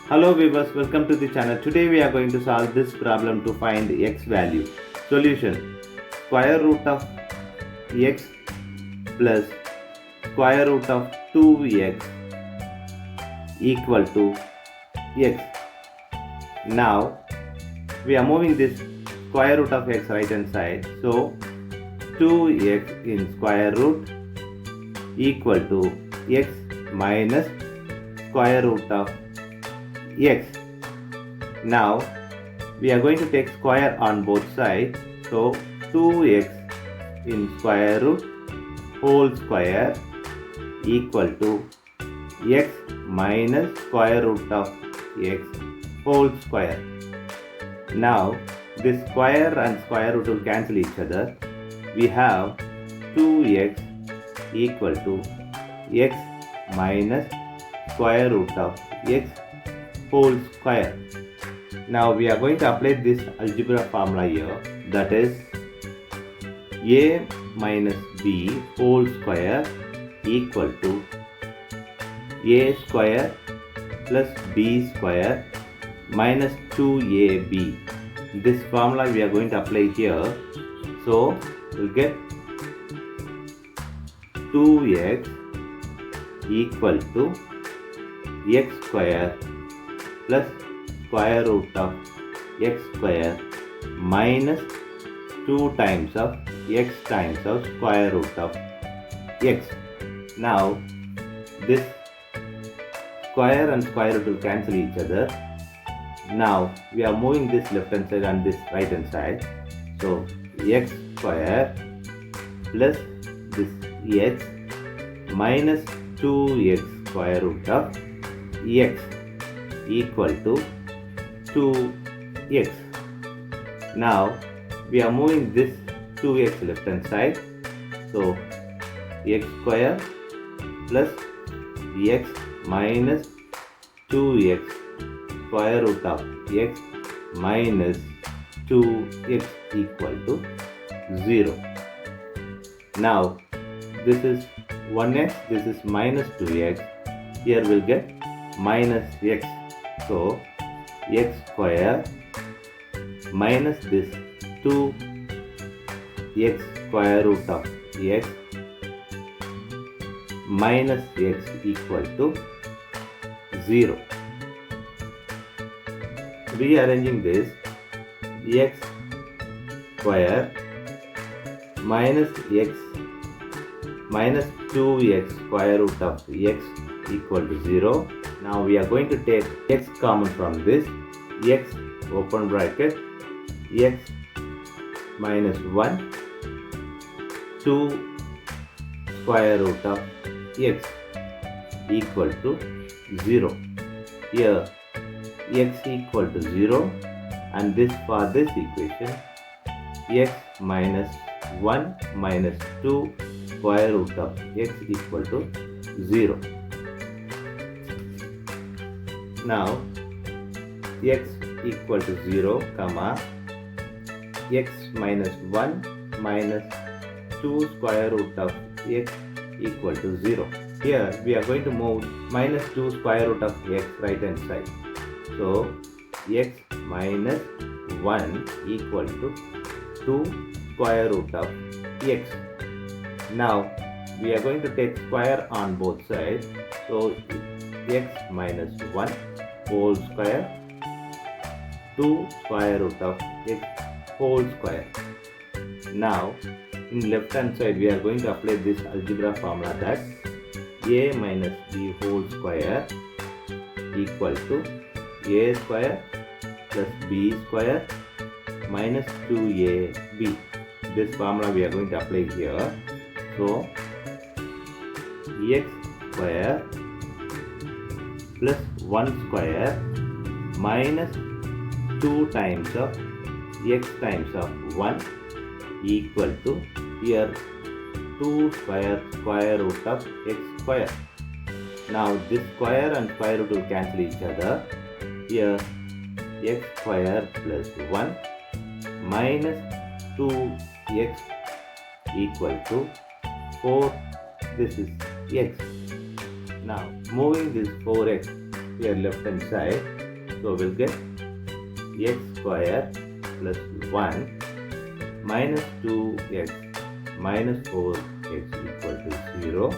Hello viewers, welcome to the channel. Today we are going to solve this problem to find x value. Solution: square root of x plus square root of 2x equal to x. Now we are moving this square root of x right hand side. So 2x in square root equal to x minus square root of x. Now we are going to take square on both sides. So 2x in square root whole square equal to x minus square root of x whole square. Now this square and square root will cancel each other. We have 2x equal to x minus square root of x whole square. Now we are going to apply this algebra formula here, that is a minus b whole square equal to a square plus b square minus 2ab. This formula we are going to apply here. So we'll get 2x equal to x square plus square root of x square minus 2 times of x times of square root of x. Now this square and square root will cancel each other. Now we are moving this left hand side and this right hand side. So x square plus this x minus 2x square root of x equal to 2x. Now we are moving this 2x left hand side. So x square plus x minus 2x square root of x minus 2x equal to 0. Now this is 1x, this is minus 2x. Here we'll get minus x. So x square minus this 2x square root of x minus x equal to 0. Rearranging this, x square minus x minus 2x square root of x equal to 0. Now we are going to take x common from this. X open bracket x minus 1 2 square root of x equal to 0. Here x equal to 0, and this for this equation x minus 1 minus 2 square root of x equal to 0. Now x equal to 0 comma x minus 1 minus 2 square root of x equal to 0. Here we are going to move minus 2 square root of x right hand side. So x minus 1 equal to 2 square root of x. Now we are going to take square on both sides. So x minus 1 whole square 2 square root of x whole square. Now in left hand side we are going to apply this algebra formula, that a minus b whole square equal to a square plus b square minus 2ab. This formula we are going to apply here. So x square plus 1 square minus 2 times of x times of 1 equal to, here 2 square root of x square. Now this square and square root will cancel each other. Here x square plus 1 minus 2x equal to 4. This is x. Now moving this 4x here left hand side. So we'll get x square plus 1 minus 2x minus 4x equal to 0.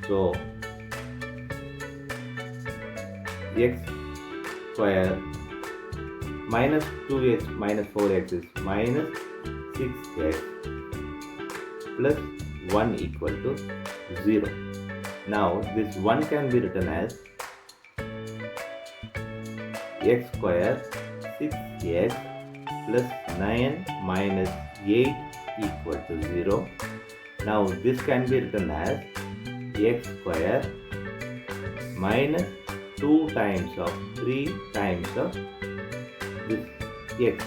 So x square minus 2x minus 4x is minus 6x plus 1 equal to 0. Now this 1 can be written as x square 6x plus 9 minus 8 equal to 0. Now this can be written as x square minus 2 times of 3 times of this x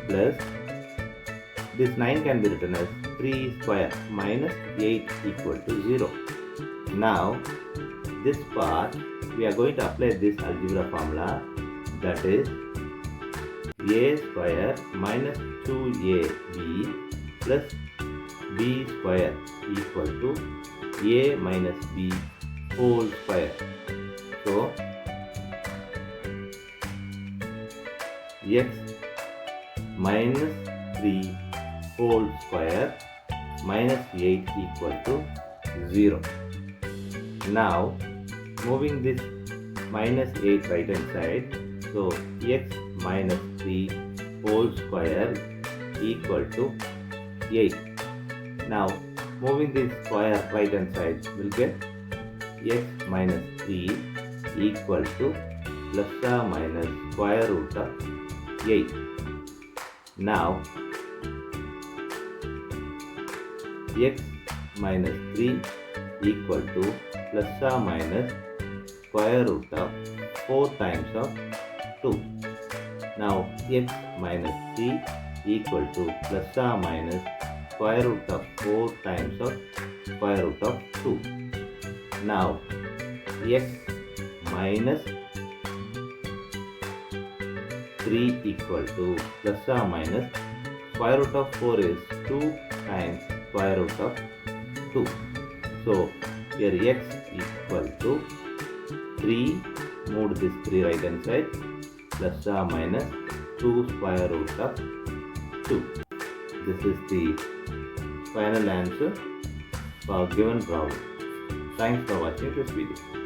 plus this 9 can be written as 3 square minus 8 equal to 0. Now this part we are going to apply this algebra formula, that is a square minus 2ab plus b square equal to a minus b whole square. So x minus 3 whole square minus 8 equal to 0. Now moving this minus 8 right hand side, so x minus 3 whole square equal to 8. Now moving this square right hand side, we'll get x minus 3 equal to plus or minus square root of 8. Now x minus 3 equal to plus or minus square root of 4 times of 2. Now x minus 3 equal to plus or minus square root of 4 times of square root of 2. Now x minus 3 equal to plus or minus square root of 4 is 2 times square root of 2. So here x equal to 3, moved this 3 right hand side, plus or minus 2 square root of 2. This is the final answer for given problem. Thanks for watching this video.